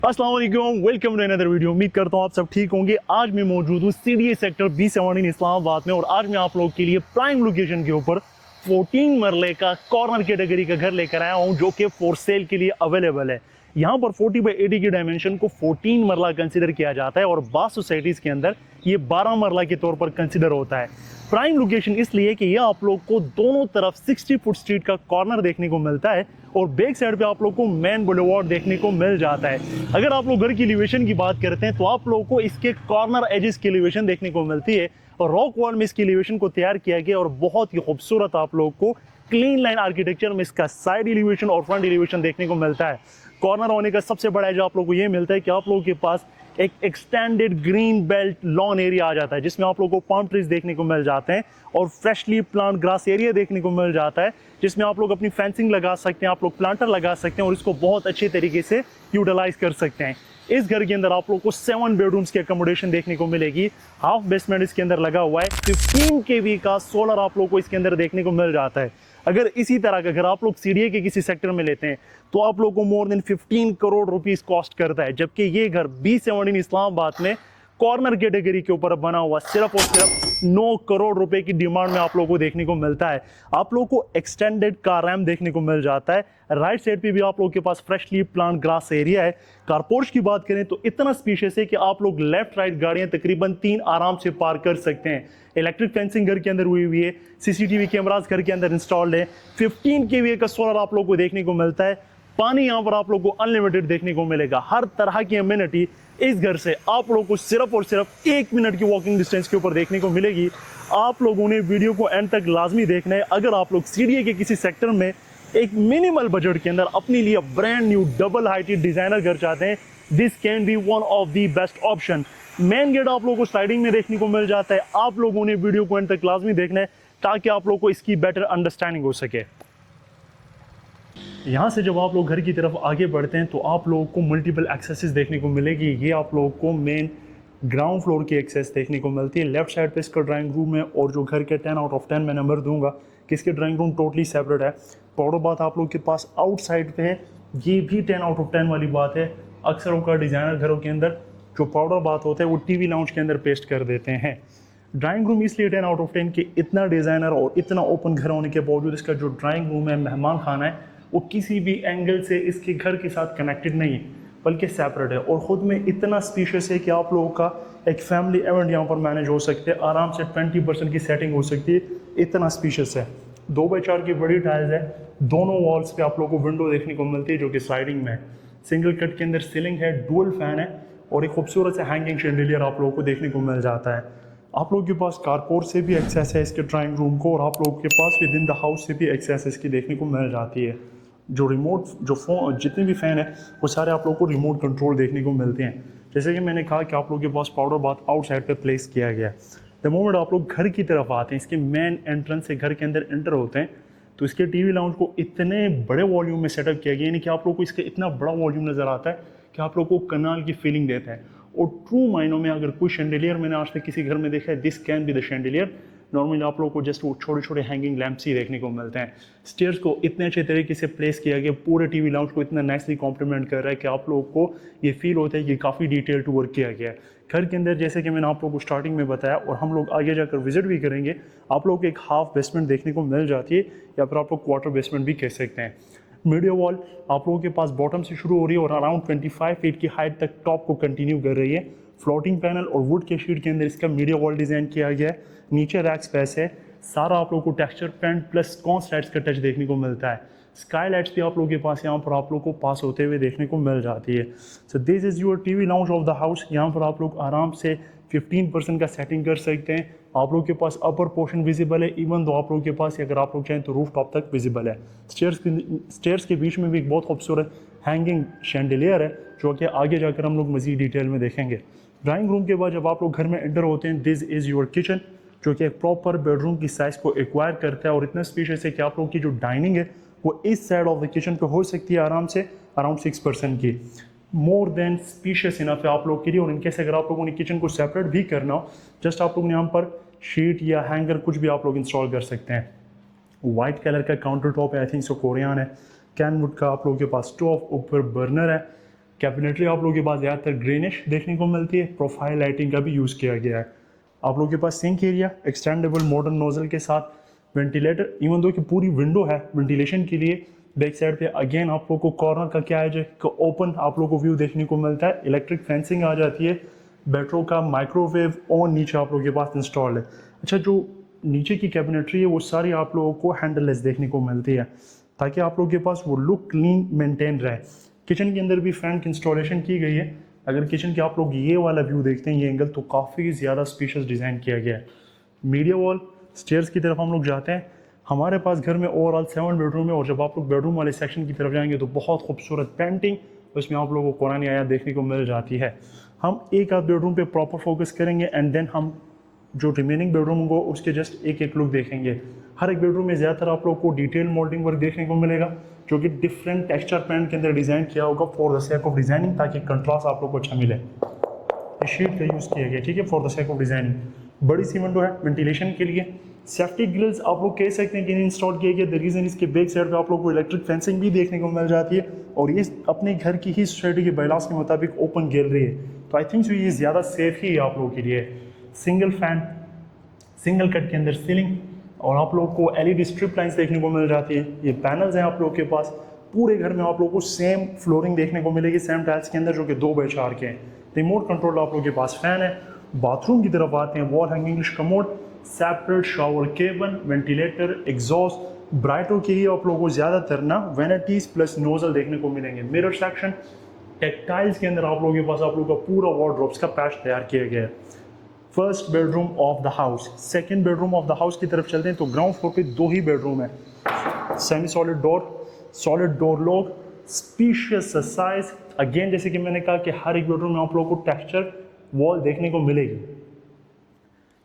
अस्सलाम वालेकुम, welcome to another video. उम्मीद करता हूँ आप सब ठीक होंगे। आज मैं मौजूद हूँ CDA सेक्टर B17 इस्लामाबाद में और आज मैं आप लोगों के लिए प्राइम लोकेशन के ऊपर 14 मरले का कॉर्नर कैटेगरी का घर लेकर आया हूँ जो कि फॉर सेल के लिए अवेलेबल है। यहाँ पर 40/80 की डायमेंशन को 14 मरला कंसिडर किया जाता है और बास सोसाइटीज़ के अंदर ये 12 मरला के तौर पर कंसिडर होता है। प्राइम लोकेशन इसलिए कि यह आप लोग को दोनों तरफ 60 फुट स्ट्रीट का कॉर्नर देखने को मिलता है और बैक साइड पे आप लोग को मेन बुलेवार्ड देखने को मिल जाता है। अगर आप लोग घर की एलिवेशन की बात करते हैं तो आप लोगों को इसके कॉर्नर एजेस की एलिवेशन देखने को मिलती है और रॉक वॉल में इसकी एलिवेशन को तैयार किया गया और बहुत ही खूबसूरत आप लोग को क्लीन लाइन आर्किटेक्चर में इसका साइड एलिवेशन और फ्रंट एलिवेशन देखने को मिलता है। कॉर्नर होने का सबसे बड़ा एज आप लोग को ये मिलता है कि आप लोगों के पास एक extended green belt lawn area आ जाता है जिसमें आप लोगों को पाम ट्रीज देखने को मिल जाते हैं और फ्रेशली प्लांट ग्रास एरिया देखने को मिल जाता है जिसमें आप लोग अपनी फेंसिंग लगा सकते हैं, आप लोग प्लांटर लगा सकते हैं और इसको बहुत अच्छे तरीके से यूटिलाइज कर सकते हैं। इस घर के अंदर आप लोग को 7 बेडरूम्स की अकोमोडेशन देखने को मिलेगी। हाफ बेसमेंट इसके अंदर लगा हुआ है। 15 kV का सोलर आप लोग को इसके अंदर देखने को मिल जाता है। अगर इसी तरह का अगर आप लोग CDA के किसी सेक्टर में लेते हैं तो आप लोग को more than 15 crore rupees cost करता है, जबकि ये घर B17 इस्लामाबाद में कॉर्नर कैटेगरी के ऊपर बना हुआ सिर्फ और सिर्फ 9 करोड़ रुपए की डिमांड में आप लोगों को देखने को मिलता है। आप लोगों को एक्सटेंडेड कार रैम देखने को मिल जाता है। राइट साइड पे भी आप लोगों के पास फ्रेशली प्लांट ग्रास एरिया है। कारपोर्च की बात करें तो इतना स्पेशियस है कि आप लोग लेफ्ट राइट गाड़ियां तकरीबन 3 आराम से पार कर सकते हैं। इलेक्ट्रिक फेंसिंग घर के अंदर हुई हुई है। CCTV कैमरास घर के अंदर इंस्टॉल्ड है। 15 kVA का सोलर आप लोग को देखने को मिलता है। पानी यहाँ पर आप लोग को अनलिमिटेड देखने को मिलेगा। हर तरह की अम्यूनिटी इस घर से आप लोगों को सिर्फ और सिर्फ 1 मिनट की वॉकिंग डिस्टेंस के ऊपर देखने को मिलेगी। आप लोगों ने वीडियो को एंड तक लाजमी देखना है। अगर आप लोग CDA के किसी सेक्टर में एक मिनिमल बजट के अंदर अपने लिए brand new double heighted designer घर चाहते हैं, this can be one of the best option. Main gate आप लोगों को स्लाइडिंग में देखने को मिल जाता है। आप लोगों ने वीडियो को एंड तक लाजमी देखना है ताकि आप लोगों को इसकी बेटर अंडरस्टैंडिंग हो सके। यहाँ से जब आप लोग घर की तरफ आगे बढ़ते हैं तो आप लोगों को मल्टीपल एक्सेसेस देखने को मिलेगी। ये आप लोगों को मेन ग्राउंड फ्लोर की एक्सेस देखने को मिलती है। लेफ्ट साइड पे इसका ड्राइंग रूम है और जो घर के 10 आउट ऑफ 10 मैं नंबर दूंगा कि इसके ड्राइंग रूम टोटली सेपरेट है। पाउडर बाथ आप लोग के पास आउटसाइड पे है, ये भी 10 आउट ऑफ 10 वाली बात है। अक्सर का डिज़ाइनर घरों के अंदर जो पाउडर बाथ होता है वो TV लाउंज के अंदर पेस्ट कर देते हैं। ड्राइंग रूम इसलिए 10 आउट ऑफ 10 कि इतना डिज़ाइनर और इतना ओपन घर होने के बावजूद इसका जो ड्राइंग रूम है, मेहमान खाना है, वो किसी भी एंगल से इसके घर के साथ कनेक्टेड नहीं है बल्कि सेपरेट है और ख़ुद में इतना स्पेशियस है कि आप लोगों का एक फैमिली इवेंट यहाँ पर मैनेज हो सकते हैं। आराम से 20% की सेटिंग हो सकती है, इतना स्पेशियस है। 2x4 की बड़ी टाइल्स है। दोनों वॉल्स पे आप लोगों को विंडो देखने को मिलती है जो कि स्लाइडिंग में है। सिंगल कट के अंदर सीलिंग है, डुअल फैन है और एक खूबसूरत से हैंगिंग शैंडिलियर आप लोगों को देखने को मिल जाता है। आप लोगों के पास कारपोर्ट से भी एक्सेस है इसके ड्राइंग रूम को और आप लोगों के पास विद इन द हाउस से भी एक्सेस इसकी देखने को मिल जाती है। जो रिमोट जो फोन जितने भी फ़ैन है वो सारे आप लोगों को रिमोट कंट्रोल देखने को मिलते हैं। जैसे कि मैंने कहा कि आप लोगों के पास पाउडर बाथ आउटसाइड पे प्लेस किया गया है। द मोमेंट आप लोग घर की तरफ आते हैं, इसके मेन एंट्रेंस से घर के अंदर एंटर होते हैं तो इसके TV लाउंज को इतने बड़े वॉल्यूम में सेटअप किया गया, यानी कि आप लोग को इसका इतना बड़ा वॉल्यूम नज़र आता है कि आप लोग को कनाल की फीलिंग देता है। और ट्रू मायनों में अगर कोई शैंडिलियर मैंने आज तक किसी घर में देखा है, this can be the chandelier. Normally आप लोगों को जस्ट वो छोटे छोटे हैंगिंग लैंप्स ही देखने को मिलते हैं। स्टेयर्स को इतने अच्छे तरीके से प्लेस किया गया, पूरे TV लाउंज को इतना नाइसली कॉम्प्लीमेंट कर रहा है कि आप लोगों को ये फील होता है कि काफ़ी डिटेल टू वर्क किया गया है घर के अंदर। जैसे कि मैंने आप लोगों को स्टार्टिंग में बताया और हम लोग आगे जाकर विजिट भी करेंगे, आप लोग को एक हाफ बेसमेंट देखने को मिल जाती है या फिर आप लोग क्वार्टर बेसमेंट भी कह सकते हैं। मीडिया वॉल आप लोगों के पास बॉटम से शुरू हो रही है और अराउंड 25 फीट की हाइट तक टॉप को कंटिन्यू कर रही है। फ्लोटिंग पैनल और वुड के शीट के अंदर इसका मीडिया वॉल डिज़ाइन किया गया है। नीचे रैक स्पेस है। सारा आप लोगों को texture paint plus cons lights का टच देखने को मिलता है। स्काई लाइट्स भी आप लोगों के पास यहाँ पर आप लोग को पास होते हुए देखने को मिल जाती है। So this is your TV lounge of the house. यहाँ पर आप लोग आराम से 15% का सेटिंग कर सकते हैं। आप लोग के पास अपर पोर्शन विजिबल है, इवन तो आप लोग के पास अगर आप लोग चाहें तो रूफ टॉप तक विजिबल है। स्टेयर्स के बीच में भी एक बहुत खूबसूरत हैंगिंग शैंडिलियर है जो कि आगे जाकर हम लोग मज़ीद डिटेल में देखेंगे। ड्राइंग रूम के बाद जब आप लोग घर में एंटर होते हैं, दिस इज़ योर किचन जो कि एक प्रॉपर बेडरूम की साइज़ को एक्वायर करता है और इतना स्पेशियस है कि आप लोग की जो डाइनिंग है वो इस साइड ऑफ द किचन पे हो सकती है आराम से अराउंड 6% की। मोर देन स्पीशियस इनफ है आप लोग के लिए। और इनकेस अगर आप लोगों ने किचन को सेपरेट भी करना हो, जस्ट आप लोग ने यहाँ पर शीट या हैंगर कुछ भी आप लोग इंस्टॉल कर सकते हैं। वाइट कलर का काउंटर टॉप है, आई थिंक सो कोरियन है। कैनवुड का आप लोगों के पास स्टोव, ऊपर बर्नर है। कैबिनेटरी आप लोगों के पास ज़्यादातर ग्रेनिश देखने को मिलती है, प्रोफाइल लाइटिंग का भी यूज़ किया गया है। आप लोगों के पास sink area extendable modern nozzle के साथ वेंटिलेटर, इवन दो कि पूरी विंडो है वेंटिलेशन के लिए। बैक साइड पे अगेन आप लोग को कॉर्नर का क्या है जो ओपन आप लोग को व्यू देखने को मिलता है। इलेक्ट्रिक फेंसिंग आ जाती है, बेट्रो का माइक्रोवेव ऑन नीचे आप लोगों के पास इंस्टॉल्ड है। अच्छा, जो नीचे की कैबिनेटरी है वो सारी आप लोगों को हैंडललेस देखने को मिलती है ताकि आप लोगों के पास वो लुक क्लीन मेंटेन रहे। किचन के अंदर भी फैन की इंस्टॉलेशन की गई है। अगर किचन के आप लोग ये वाला व्यू देखते हैं, ये एंगल, तो काफ़ी ज़्यादा स्पेशियस डिज़ाइन किया गया है। मीडिया वॉल स्टेयर्स की तरफ हम लोग जाते हैं। हमारे पास घर में ओवरऑल 7 बेडरूम है और जब आप लोग बेडरूम वाले सेक्शन की तरफ जाएंगे तो बहुत खूबसूरत पेंटिंग उसमें आप लोगों को कुरानी आयत देखने को मिल जाती है। हम एक आध बेडरूम पे प्रॉपर फोकस करेंगे एंड देन हम जो रिमेनिंग बेडरूम होगा उसके जस्ट एक एक लुक देखेंगे। हर एक बेडरूम में ज़्यादातर आप लोग को डिटेल मोल्डिंग वर्क देखने को मिलेगा जो कि डिफरेंट टेक्सचर पेंट के अंदर डिज़ाइन किया होगा for the sake of designing, ताकि कंट्रास्ट आप लोग को अच्छा मिले। इस शीट का यूज़ किया गया, ठीक है, for the sake of designing. बड़ी सी विंडो है वेंटिलेशन के लिए। सेफ्टी ग्रिल्स आप लोग कह सकते हैं कि इंस्टॉल किए गए। द रीज़न इसके बैक साइड पे आप लोग को इलेक्ट्रिक फेंसिंग भी देखने को मिल जाती है और ये अपने घर की ही सोसाइटी के बायलास के मुताबिक ओपन गैलरी है, तो आई थिंक ये ज़्यादा सेफ ही है आप लोगों के लिए। सिंगल फैन, सिंगल कट के अंदर सीलिंग और आप लोग को एलईडी स्ट्रिप लाइंस देखने को मिल जाती है। ये पैनल्स हैं आप लोग के पास। पूरे घर में आप लोग को सेम फ्लोरिंग देखने को मिलेगी, सेम टाइल्स के अंदर, जो कि 2x4 के हैं। रिमोट कंट्रोल आप लोग के पास फैन है। बाथरूम की तरफ आते हैं। Wall hanging English commode, separate shower cable, ventilator, exhaust. ब्राइटो के ही आप लोगों को ज़्यादातर ना वैनिटीज प्लस नोजल देखने को मिलेंगे। मिरर सेक्शन, टेक्टाइल्स के अंदर आप लोगों के पास आप लोगों का पूरा वार्डरोब्स का पैच तैयार किया गया है। First bedroom of the house. Second bedroom of the house की तरफ चलते हैं तो ग्राउंड फ्लोर पे 2 ही बेडरूम है। Semi solid door, solid door lock, spacious size. Again जैसे कि मैंने कहा कि हर एक बेडरूम में आप लोगों को टेक्सचर वॉल देखने को मिलेगी।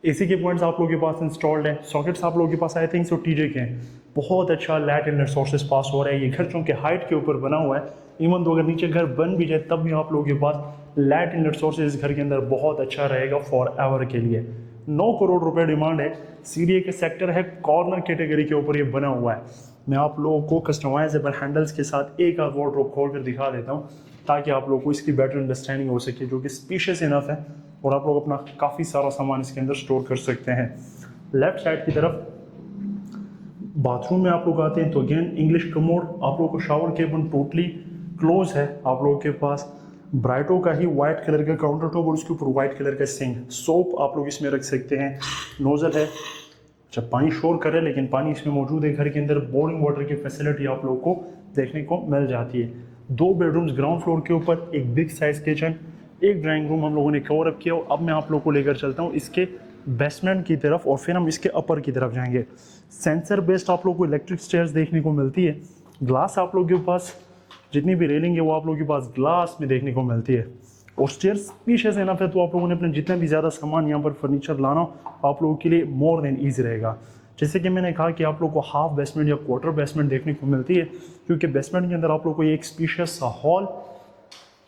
एसी के पॉइंट्स आप लोगों के पास इंस्टॉल्ड है। सॉकेट्स आप लोगों के पास आई थिंक सो टीजे के हैं। बहुत अच्छा लाइट एंड सोर्सेस पास हो रहा है। ये घर चूँकि हाइट के ऊपर बना हुआ है, इवन तो अगर नीचे घर बन भी जाए तब भी आप लोगों के पास लाइट एंड सोर्सेज घर के अंदर बहुत अच्छा रहेगा फॉर एवर के लिए। 9 करोड़ रुपए डिमांड है। सीडीए के सेक्टर है, कॉर्नर कैटेगरी के ऊपर ये बना हुआ है। मैं आप लोगों को कस्टमाइजेबल हैंडल्स के साथ एक आध वार्डरोब खोल कर दिखा देता हूँ ताकि आप लोगों को इसकी बेटर अंडरस्टैंडिंग हो सके, जो कि स्पेशियस इनफ है और आप लोग अपना काफ़ी सारा सामान इसके अंदर स्टोर कर सकते हैं। लेफ्ट साइड की तरफ बाथरूम में आप लोग आते हैं तो अगेन इंग्लिश कमोड, आप लोगों को शावर केबल टोटली क्लोज है। आप लोगों के पास ब्राइटो का ही वाइट कलर का काउंटर टॉप और उसके ऊपर वाइट कलर का सिंक। सोप आप लोग इसमें रख सकते हैं। नोजल है, जब पानी शोर करे लेकिन पानी इसमें मौजूद है। घर के अंदर बोरिंग वाटर की फैसिलिटी आप लोगों को देखने को मिल जाती है। 2 बेडरूम्स ग्राउंड फ्लोर के ऊपर, एक बिग साइज किचन, एक ड्राइंग रूम हम लोगों ने कवर अप किया। और अब मैं आप लोगों को लेकर चलता हूँ इसके बेसमेंट की तरफ और फिर हम इसके अपर की तरफ जाएंगे। सेंसर बेस्ड आप लोगों को इलेक्ट्रिक स्टेयर्स देखने को मिलती है। ग्लास आप लोगों के पास जितनी भी रेलिंग है वो आप लोगों के पास ग्लास में देखने को मिलती है और स्टेयर्स स्पेशियस इनफ है, तो आप लोगों ने अपने जितना भी ज़्यादा सामान यहाँ पर फर्नीचर लाना आप लोगों के लिए मोर देन ईजी रहेगा। जैसे कि मैंने कहा कि आप लोगों को हाफ बेसमेंट या क्वार्टर बेसमेंट देखने को मिलती है, क्योंकि बेसमेंट के अंदर आप लोगों को एक स्पेशियस सा हॉल,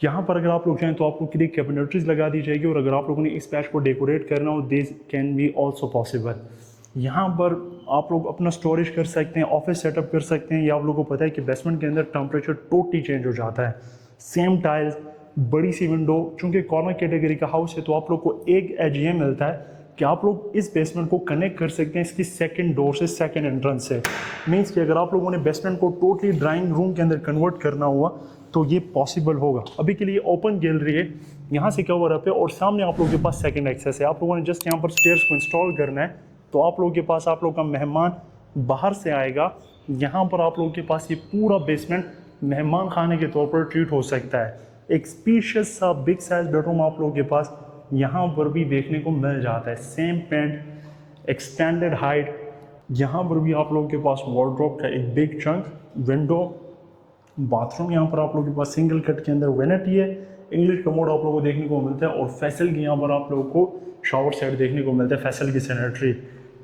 यहाँ पर अगर आप लोग चाहें तो आप लोग के लिए कैबिनेटरीज लगा दी जाएगी और अगर आप लोगों ने इस पैच को डेकोरेट करना हो this can B also possible. यहाँ पर आप लोग अपना स्टोरेज कर सकते हैं, ऑफिस सेटअप कर सकते हैं। या आप लोगों को पता है कि बेसमेंट के अंदर टेम्परेचर टोटली चेंज हो जाता है। सेम टाइल्स, बड़ी सी विंडो, चूँकि कॉर्नर कैटेगरी का हाउस है तो आप लोग को एक एज ये मिलता है कि आप लोग इस बेसमेंट को कनेक्ट कर सकते हैं इसकी सेकंड डोर से, सेकंड एंट्रेंस से। मीन्स कि अगर आप लोगों ने बेसमेंट को टोटली ड्राइंग रूम के अंदर कन्वर्ट करना हुआ तो ये पॉसिबल होगा। अभी के लिए ओपन गैलरी है, यहाँ से कवर अप है और सामने आप लोगों के पास सेकंड एक्सेस है। आप लोगों ने जस्ट यहाँ पर स्टेयर्स को इंस्टॉल करना है तो आप लोगों के पास आप लोग का मेहमान बाहर से आएगा। यहाँ पर आप लोगों के पास ये पूरा बेसमेंट मेहमान खाने के तौर पर ट्रीट हो सकता है। एक स्पेशियस सा बिग साइज बेडरूम आप लोगों के पास यहाँ पर भी देखने को मिल जाता है। Same paint, extended height. यहाँ पर भी आप लोगों के पास वार्डरोब का एक बिग चंक, विंडो, बाथरूम यहाँ पर आप लोगों के पास सिंगल कट के अंदर वेनिटी है। इंग्लिश कमोड आप लोगों को देखने को मिलता है और फैसल की यहाँ पर आप लोगों को शावर सेट देखने को मिलता है, फैसल की सैनिटरी।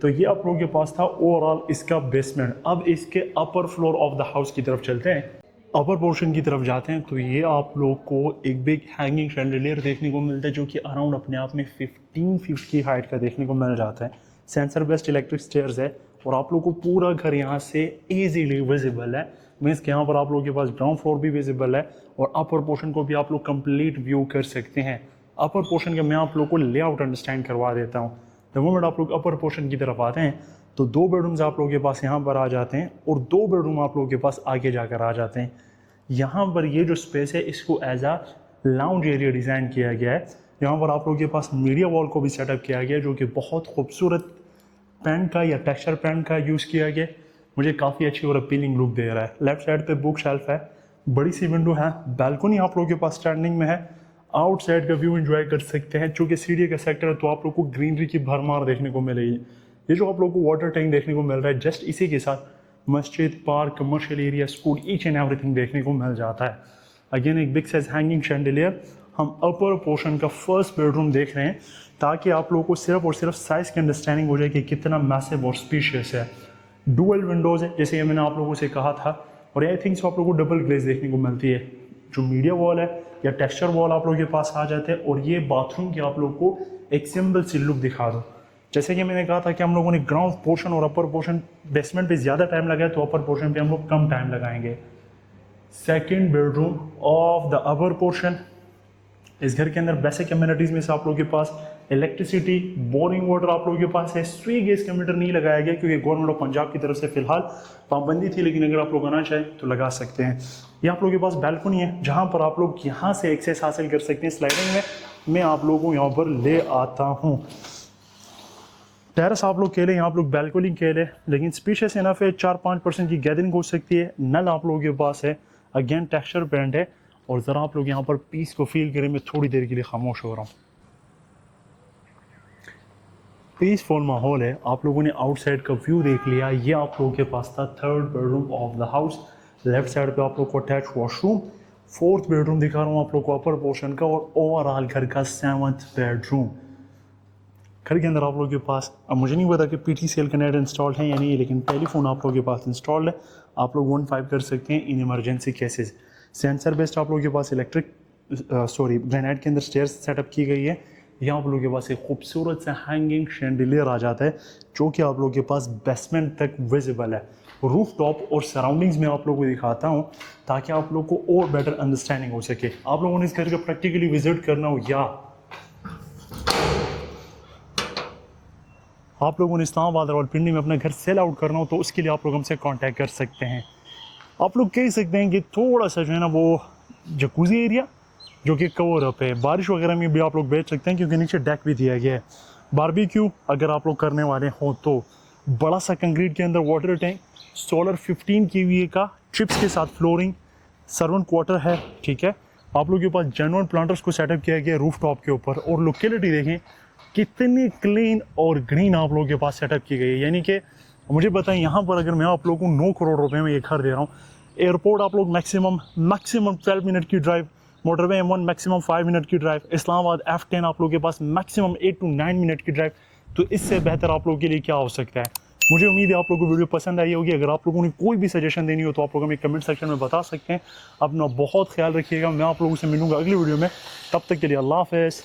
तो ये आप लोगों के पास था ओवरऑल इसका बेसमेंट। अब इसके upper floor of the house की तरफ चलते हैं। अपर पोर्शन की तरफ जाते हैं तो ये आप लोग को एक बिग हैंगिंग शैंडलियर देखने को मिलता है जो कि अराउंड अपने आप में 15 फीट की हाइट का देखने को मिल जाता है। सेंसर बेस्ड इलेक्ट्रिक स्टेयर्स है और आप लोग को पूरा घर यहाँ से ईजीली विजिबल है। मीन्स कि यहाँ पर आप लोगों के पास ग्राउंड फ्लोर भी विजिबल है और अपर पोर्शन को भी आप लोग कंप्लीट व्यू कर सकते हैं। अपर पोर्शन का मैं आप लोग को लेआउट अंडरस्टैंड करवा देता हूँ। द मोमेंट आप लोग अपर पोर्शन की तरफ आते हैं तो 2 बेडरूम्स आप लोगों के पास यहाँ पर आ जाते हैं और 2 बेडरूम आप लोगों के पास आगे जाकर आ जाते हैं। यहाँ पर ये जो स्पेस है इसको एज आ लाउंज एरिया डिज़ाइन किया गया है। यहाँ पर आप लोगों के पास मीडिया वॉल को भी सेटअप किया गया है जो कि बहुत खूबसूरत पेंट का या टेक्सचर पेंट का यूज़ किया गया, मुझे काफ़ी अच्छी और अपीलिंग लुक दे रहा है। लेफ्ट साइड पे बुक शेल्फ है, बड़ी सी विंडो है, बैल्कनी आप लोगों के पास स्टैंडिंग में है। आउटसाइड का व्यू एंजॉय कर सकते हैं। चूँकि सीढ़ी का सेक्टर है तो आप लोग को ग्रीनरी की भरमार देखने को मिलेगी। ये जो आप लोग को वाटर टैंक देखने को मिल रहा है, जस्ट इसी के साथ मस्जिद, park, commercial area, school, each and everything देखने को मिल जाता है। अगेन एक बिग साइज हैंगिंग शैंडिलियर। हम अपर पोर्शन का फर्स्ट बेडरूम देख रहे हैं ताकि आप लोगों को सिर्फ और सिर्फ साइज़ की अंडरस्टैंडिंग हो जाए कि कितना मैसिव और स्पेशियस है। डुअल विंडोज़ है जैसे ये मैंने आप लोगों से कहा था, और आई थिंक आप लोगों को डबल ग्लेज देखने को मिलती है। जो मीडिया वॉल है या टेक्सचर वॉल आप लोगों के पास आ जाते हैं। और ये बाथरूम की आप लोग को एक सिंपल सी लुक दिखा दो। जैसे कि मैंने कहा था कि हम लोगों ने ग्राउंड पोर्शन और अपर पोर्शन बेसमेंट पे ज़्यादा टाइम लगाया तो अपर पोर्शन पे हम लोग कम टाइम लगाएंगे। Second bedroom of the upper portion. इस घर के अंदर बेसिक एमिनिटीज़ में से आप लोगों के पास इलेक्ट्रिसिटी, बोरिंग वाटर आप लोगों के पास है। स्वी गैस का मीटर नहीं लगाया गया क्योंकि गवर्नमेंट ऑफ पंजाब की तरफ से फिलहाल पाबंदी थी, लेकिन अगर आप लोग आना चाहें तो लगा सकते हैं। ये आप लोगों के पास बैल्कनी है जहाँ पर आप लोग यहाँ से एक्सेस हासिल कर सकते हैं। स्लाइडिंग में मैं आप लोगों को यहाँ पर ले आता हूँ। टेरेस आप लोग के लिए, यहाँ आप लोग बैल्कनी के लिए, लेकिन स्पेशियस इनफ है। 4-5% की गैदरिंग हो सकती है। नल आप लोगों के पास है, अगेन टेक्सचर पेंट है। और ज़रा आप लोग यहाँ पर पीस को फील करें। मैं थोड़ी देर के लिए खामोश हो रहा हूँ। पीसफुल माहौल है। आप लोगों ने आउटसाइड का व्यू देख लिया। ये आप लोगों के पास था third bedroom of the house. Left side पे आप लोग को अटैच वॉशरूम। फोर्थ बेडरूम दिखा रहा हूँ आप लोग को अपर पोर्शन का, और ओवरऑल घर का 7th बेडरूम। घर के अंदर आप लोगों के पास, अब मुझे नहीं पता कि PTCL का नेट इंस्टॉल्ड है या नहीं, लेकिन टेलीफोन आप लोगों के पास इंस्टॉल्ड है। आप लोग 15 कर सकते हैं in emergency cases. Sensor based आप लोगों के पास ग्रेनाइट के अंदर स्टेयर्स सेटअप की गई है। यहाँ आप लोगों के पास एक खूबसूरत सा हैंगिंग शैंडिलियर आ जाता है जो कि आप लोगों के पास बेसमेंट तक विजिबल है। रूफ टॉप और सराउंडिंग्स में आप लोगों को दिखाता हूँ ताकि आप लोगों को और बेटर अंडरस्टैंडिंग हो सके। आप लोगों ने इस घर का प्रैक्टिकली विजिट करना हो या आप लोगों ने इस्लामाबाद रावलपिंडी में अपना घर सेल आउट करना हो तो उसके लिए आप लोग हमसे कांटेक्ट कर सकते हैं। आप लोग कह सकते हैं कि थोड़ा सा जो है ना वो जकूज़ी एरिया जो कि कवर अप है, बारिश वगैरह में भी आप लोग बैठ सकते हैं क्योंकि नीचे डेक भी दिया गया है। बारबेक्यू अगर आप लोग करने वाले हों तो बड़ा सा कंक्रीट के अंदर वाटर टैंक, सोलर 15 kVA का चिप्स के साथ फ्लोरिंग, सर्वेंट क्वार्टर है। ठीक है, आप लोगों के पास जेन्युइन प्लांटर्स को सेटअप किया गया रूफ टॉप के ऊपर। और लोकेलिटी देखें कितनी क्लीन और ग्रीन आप लोगों के पास सेटअप की गई है। यानी कि मुझे बताएं, यहाँ पर अगर मैं आप लोगों को 9 करोड़ रुपए में ये घर दे रहा हूँ, एयरपोर्ट आप लोग मैक्सिमम 12 मिनट की drive, motorway M1 maximum 5 minute की ड्राइव, इस्लामाबाद F10 आप लोगों के पास मैक्सिमम 8 to 9 मिनट की ड्राइव। तो इससे बेहतर आप लोगों के लिए क्या हो सकता है। मुझे उम्मीद है आप लोगों को वीडियो पसंद आई होगी। अगर आप लोगों ने कोई भी सजेशन देनी हो तो आप लोग हमें कमेंट सेक्शन में बता सकते हैं। अपना बहुत ख्याल रखिएगा। मैं आप लोगों से मिलूंगा अगली वीडियो में। तब तक के लिए अल्लाह हाफ़िज़।